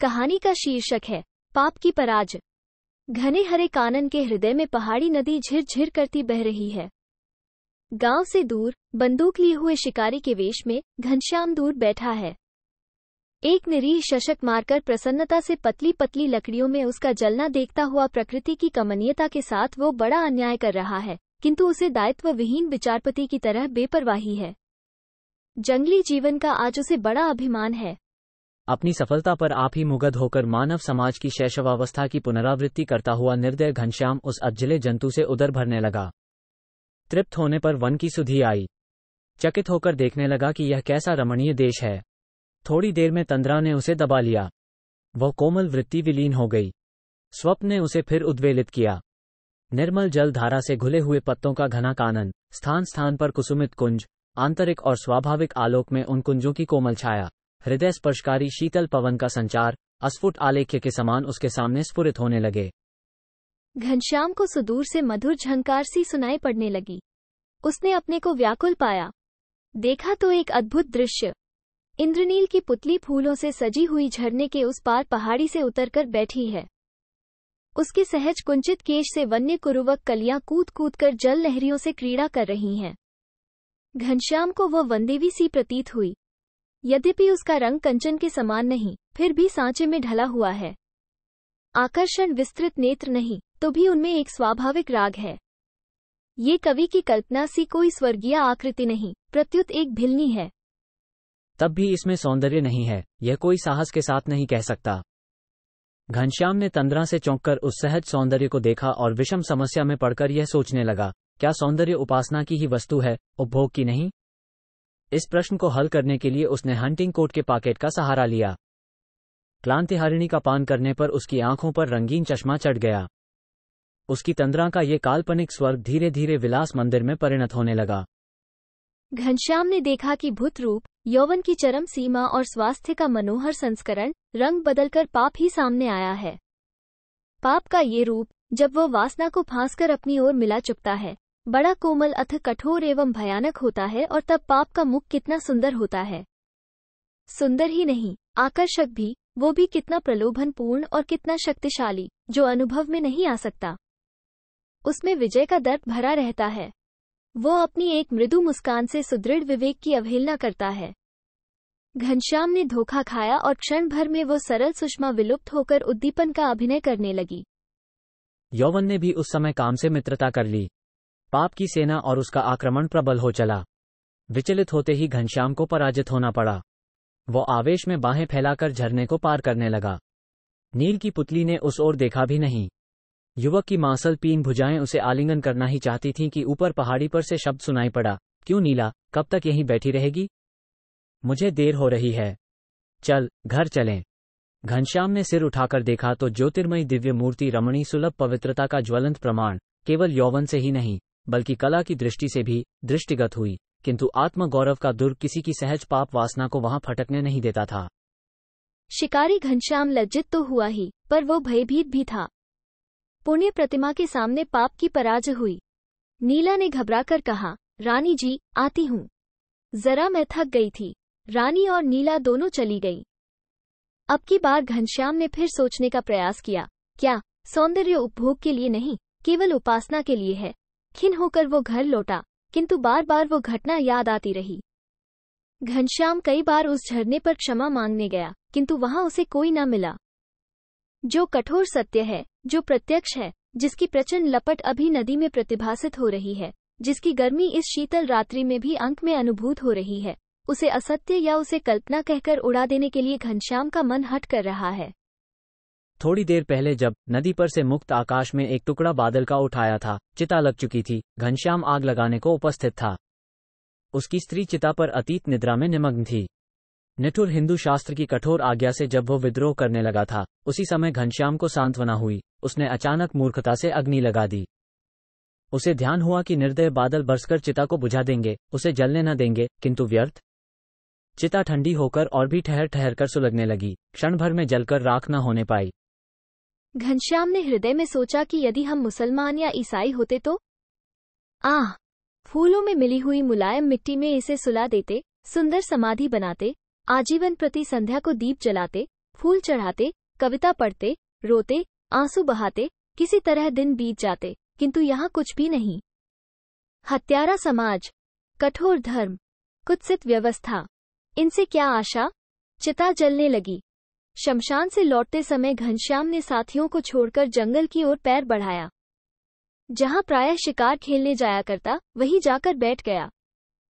कहानी का शीर्षक है पाप की पराज। घने हरे कानन के हृदय में पहाड़ी नदी झिरझिर करती बह रही है। गांव से दूर बंदूक लिए हुए शिकारी के वेश में घनश्याम दूर बैठा है। एक निरीह शशक मारकर प्रसन्नता से पतली पतली लकड़ियों में उसका जलना देखता हुआ प्रकृति की कमनीयता के साथ वो बड़ा अन्याय कर रहा है, किंतु उसे दायित्व विहीन विचारपति की तरह बेपरवाही है। जंगली जीवन का आज उसे बड़ा अभिमान है। अपनी सफलता पर आप ही मुग्ध होकर मानव समाज की शैशवावस्था की पुनरावृत्ति करता हुआ निर्दय घनश्याम उस अधजले जंतु से उदर भरने लगा। तृप्त होने पर वन की सुधि आई। चकित होकर देखने लगा कि यह कैसा रमणीय देश है। थोड़ी देर में तंद्रा ने उसे दबा लिया। वह कोमल वृत्ति विलीन हो गई। स्वप्न ने उसे फिर उद्वेलित किया। निर्मल जल धारा से घुले हुए पत्तों का घना कानन, स्थान स्थान पर कुसुमित कुंज, आंतरिक और स्वाभाविक आलोक में उन कुंजों की कोमल छाया, हृदय स्पर्शकारी शीतल पवन का संचार अस्फुट आलेख्य के समान उसके सामने स्फुरित होने लगे। घनश्याम को सुदूर से मधुर झंकार सी सुनाई पड़ने लगी। उसने अपने को व्याकुल पाया। देखा तो एक अद्भुत दृश्य। इंद्रनील की पुतली फूलों से सजी हुई झरने के उस पार पहाड़ी से उतरकर बैठी है। उसके सहज कुंचित केश से वन्य कुरुवक कलियां कूद कूद कर जल लहरियों से क्रीड़ा कर रही हैं। घनश्याम को वह वनदेवी सी प्रतीत हुई। यद्यपि उसका रंग कंचन के समान नहीं, फिर भी सांचे में ढला हुआ है। आकर्षण विस्तृत नेत्र नहीं, तो भी उनमें एक स्वाभाविक राग है। ये कवि की कल्पना सी कोई स्वर्गीय आकृति नहीं, प्रत्युत एक भिलनी है। तब भी इसमें सौंदर्य नहीं है, यह कोई साहस के साथ नहीं कह सकता। घनश्याम ने तंद्रा से चौंककर उस सहज सौंदर्य को देखा और विषम समस्या में पड़कर यह सोचने लगा, क्या सौंदर्य उपासना की ही वस्तु है, उपभोग की नहीं? इस प्रश्न को हल करने के लिए उसने हंटिंग कोट के पॉकेट का सहारा लिया। क्लांतिहारिणी का पान करने पर उसकी आंखों पर रंगीन चश्मा चढ़ गया। उसकी तंद्रा का ये काल्पनिक स्वर्ग धीरे धीरे विलास मंदिर में परिणत होने लगा। घनश्याम ने देखा कि भूत रूप, यौवन की चरम सीमा और स्वास्थ्य का मनोहर संस्करण, रंग बदलकर पाप ही सामने आया है। पाप का ये रूप, जब वह वासना को फांसकर अपनी ओर मिला चुकता है, बड़ा कोमल अथ कठोर एवं भयानक होता है। और तब पाप का मुख कितना सुंदर होता है। सुंदर ही नहीं, आकर्षक भी, वो भी कितना प्रलोभनपूर्ण और कितना शक्तिशाली, जो अनुभव में नहीं आ सकता। उसमें विजय का दर्प भरा रहता है। वो अपनी एक मृदु मुस्कान से सुदृढ़ विवेक की अवहेलना करता है। घनश्याम ने धोखा खाया और क्षण भर में वो सरल सुषमा विलुप्त होकर उद्दीपन का अभिनय करने लगी। यौवन ने भी उस समय काम से मित्रता कर ली। पाप की सेना और उसका आक्रमण प्रबल हो चला। विचलित होते ही घनश्याम को पराजित होना पड़ा। वो आवेश में बाहें फैलाकर झरने को पार करने लगा। नील की पुतली ने उस ओर देखा भी नहीं। युवक की मांसल पीन भुजाएं उसे आलिंगन करना ही चाहती थीं कि ऊपर पहाड़ी पर से शब्द सुनाई पड़ा, क्यों नीला, कब तक यहीं बैठी रहेगी? मुझे देर हो रही है, चल घर चलें। घनश्याम ने सिर उठाकर देखा तो ज्योतिर्मयी दिव्य मूर्ति रमणी सुलभ पवित्रता का ज्वलंत प्रमाण केवल यौवन से ही नहीं, बल्कि कला की दृष्टि से भी दृष्टिगत हुई, किंतु आत्मगौरव का दुर्ग किसी की सहज पाप वासना को वहां फटकने नहीं देता था। शिकारी घनश्याम लज्जित तो हुआ ही, पर वो भयभीत भी था। पुण्य प्रतिमा के सामने पाप की पराजय हुई। नीला ने घबराकर कहा, रानी जी, आती हूँ। जरा मैं थक गई थी। रानी और नीला दोनों चली गई। अब की बार घनश्याम ने फिर सोचने का प्रयास किया, क्या सौंदर्य उपभोग के लिए नहीं, केवल उपासना के लिए है? खिन्न होकर वो घर लौटा, किंतु बार बार वो घटना याद आती रही। घनश्याम कई बार उस झरने पर क्षमा मांगने गया, किंतु वहां उसे कोई न मिला। जो कठोर सत्य है, जो प्रत्यक्ष है, जिसकी प्रचंड लपट अभी नदी में प्रतिभासित हो रही है, जिसकी गर्मी इस शीतल रात्रि में भी अंक में अनुभूत हो रही है, उसे असत्य या उसे कल्पना कहकर उड़ा देने के लिए घनश्याम का मन हट कर रहा है। थोड़ी देर पहले जब नदी पर से मुक्त आकाश में एक टुकड़ा बादल का उठाया था, चिता लग चुकी थी। घनश्याम आग लगाने को उपस्थित था। उसकी स्त्री चिता पर अतीत निद्रा में निमग्न थी। निठुर हिंदू शास्त्र की कठोर आज्ञा से जब वो विद्रोह करने लगा था, उसी समय घनश्याम को सांत्वना हुई। उसने अचानक मूर्खता से अग्नि लगा दी। उसे ध्यान हुआ कि निर्दय बादल बरसकर चिता को बुझा देंगे, उसे जलने न देंगे, किंतु व्यर्थ। चिता ठंडी होकर और भी ठहर ठहर कर सुलगने लगी। क्षण भर में जलकर राख न होने पाई। घनश्याम ने हृदय में सोचा कि यदि हम मुसलमान या ईसाई होते तो फूलों में मिली हुई मुलायम मिट्टी में इसे सुला देते, सुंदर समाधि बनाते, आजीवन प्रति संध्या को दीप जलाते, फूल चढ़ाते, कविता पढ़ते, रोते, आंसू बहाते, किसी तरह दिन बीत जाते, किंतु यहाँ कुछ भी नहीं। हत्यारा समाज, कठोर धर्म, कुत्सित व्यवस्था, इनसे क्या आशा? चिता जलने लगी। शमशान से लौटते समय घनश्याम ने साथियों को छोड़कर जंगल की ओर पैर बढ़ाया। जहां प्रायः शिकार खेलने जाया करता, वहीं जाकर बैठ गया।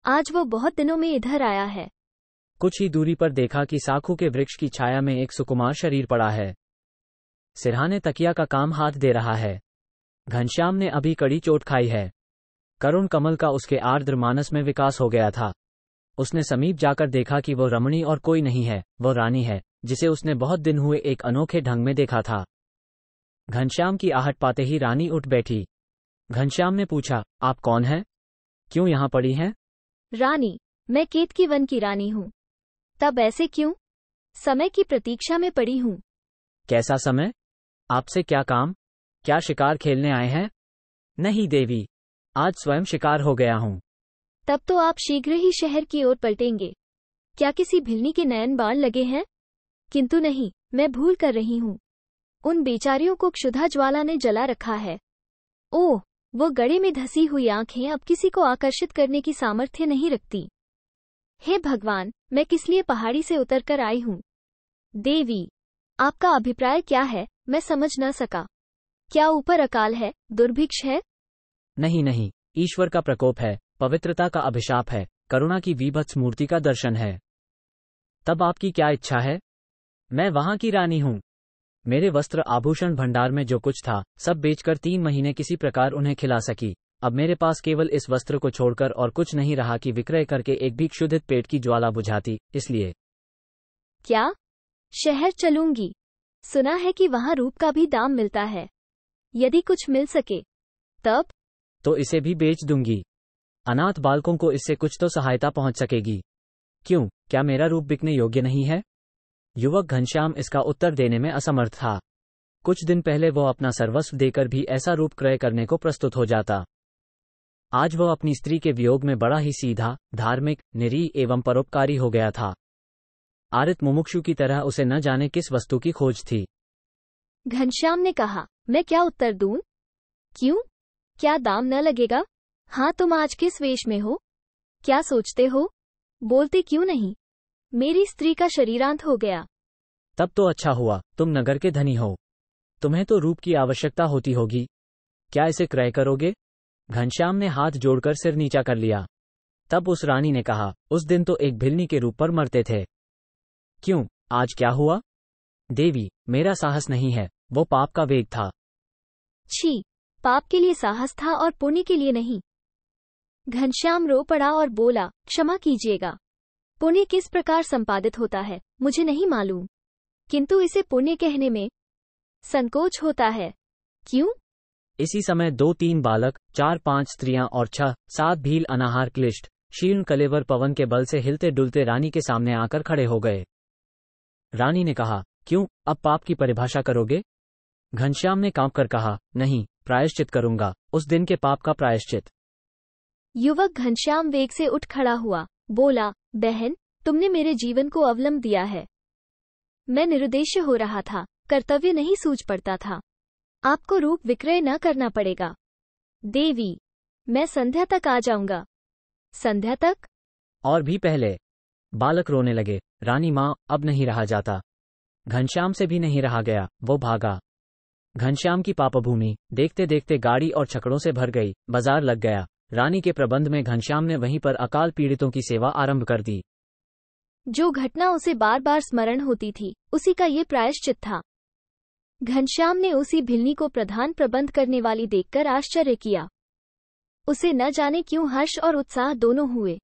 आज वो बहुत दिनों में इधर आया है। कुछ ही दूरी पर देखा कि साखू के वृक्ष की छाया में एक सुकुमार शरीर पड़ा है। सिरहाने तकिया का काम हाथ दे रहा है। घनश्याम ने अभी कड़ी चोट खाई है। करुण कमल का उसके आर्द्र मानस में विकास हो गया था। उसने समीप जाकर देखा कि वो रमणी और कोई नहीं है, वो रानी है, जिसे उसने बहुत दिन हुए एक अनोखे ढंग में देखा था। घनश्याम की आहट पाते ही रानी उठ बैठी। घनश्याम ने पूछा, आप कौन हैं? क्यों यहाँ पड़ी हैं? रानी, मैं केतकी वन की रानी हूँ। तब ऐसे क्यों? समय की प्रतीक्षा में पड़ी हूँ। कैसा समय? आपसे क्या काम? क्या शिकार खेलने आए हैं? नहीं देवी, आज स्वयं शिकार हो गया हूँ। तब तो आप शीघ्र ही शहर की ओर पलटेंगे। क्या किसी भिलनी के नयन बाण लगे हैं? किंतु नहीं, मैं भूल कर रही हूँ। उन बेचारियों को क्षुधा ज्वाला ने जला रखा है। ओह, वो गड़े में धसी हुई आंखें अब किसी को आकर्षित करने की सामर्थ्य नहीं रखती। हे भगवान, मैं किस लिए पहाड़ी से उतर कर आई हूँ? देवी, आपका अभिप्राय क्या है? मैं समझ न सका। क्या ऊपर अकाल है, दुर्भिक्ष है? नहीं नहीं, ईश्वर का प्रकोप है, पवित्रता का अभिशाप है, करुणा की विभत्स मूर्ति का दर्शन है। तब आपकी क्या इच्छा है? मैं वहां की रानी हूँ। मेरे वस्त्र आभूषण भंडार में जो कुछ था, सब बेचकर 3 महीने किसी प्रकार उन्हें खिला सकी। अब मेरे पास केवल इस वस्त्र को छोड़कर और कुछ नहीं रहा कि विक्रय करके एक भी क्षुधित पेट की ज्वाला बुझाती, इसलिए। क्या? शहर चलूंगी। सुना है कि वहां रूप का भी दाम मिलता है। यदि कुछ मिल सके तब तो इसे भी बेच दूंगी। अनाथ बालकों को इससे कुछ तो सहायता पहुंच सकेगी। क्यों, क्या मेरा रूप बिकने योग्य नहीं है? युवक घनश्याम इसका उत्तर देने में असमर्थ था। कुछ दिन पहले वो अपना सर्वस्व देकर भी ऐसा रूप क्रय करने को प्रस्तुत हो जाता। आज वह अपनी स्त्री के वियोग में बड़ा ही सीधा, धार्मिक, निरीह एवं परोपकारी हो गया था। आरित मुमुक्षु की तरह उसे न जाने किस वस्तु की खोज थी। घनश्याम ने कहा, मैं क्या उत्तर दूं? क्यों? क्या दाम न लगेगा? हाँ, तुम आज किस वेश में हो? क्या सोचते हो? बोलते क्यों नहीं? मेरी स्त्री का शरीरांत हो गया। तब तो अच्छा हुआ, तुम नगर के धनी हो। तुम्हें तो रूप की आवश्यकता होती होगी। क्या इसे क्रय करोगे? घनश्याम ने हाथ जोड़कर सिर नीचा कर लिया। तब उस रानी ने कहा, उस दिन तो एक भिलनी के रूप पर मरते थे। क्यों, आज क्या हुआ? देवी, मेरा साहस नहीं है, वो पाप का वेग था। छी, पाप के लिए साहस था और पुण्य के लिए नहीं। घनश्याम रो पड़ा और बोला, क्षमा कीजिएगा। पुण्य किस प्रकार संपादित होता है, मुझे नहीं मालूम, किंतु इसे पुण्य कहने में संकोच होता है। क्यों? इसी समय 2-3 बालक, 4-5 स्त्रियां और 6-7 भील अनाहार क्लिष्ट, शीर्ण कलेवर पवन के बल से हिलते डुलते रानी के सामने आकर खड़े हो गए। रानी ने कहा, क्यों, अब पाप की परिभाषा करोगे? घनश्याम ने कांप कर कहा, नहीं, प्रायश्चित करूंगा, उस दिन के पाप का प्रायश्चित। युवक घनश्याम वेग से उठ खड़ा हुआ, बोला, बहन, तुमने मेरे जीवन को अवलंब दिया है। मैं निरुद्देश्य हो रहा था, कर्तव्य नहीं सूझ पड़ता था। आपको रूप विक्रय न करना पड़ेगा। देवी, मैं संध्या तक आ जाऊंगा। संध्या तक? और भी पहले। बालक रोने लगे, रानी माँ, अब नहीं रहा जाता। घनश्याम से भी नहीं रहा गया, वो भागा। घनश्याम की पापभूमि देखते देखते गाड़ी और छकड़ों से भर गई, बाजार लग गया। रानी के प्रबंध में घनश्याम ने वहीं पर अकाल पीड़ितों की सेवा आरंभ कर दी। जो घटना उसे बार बार स्मरण होती थी, उसी का ये प्रायश्चित था। घनश्याम ने उसी भिलनी को प्रधान प्रबंध करने वाली देखकर आश्चर्य किया। उसे न जाने क्यों हर्ष और उत्साह दोनों हुए।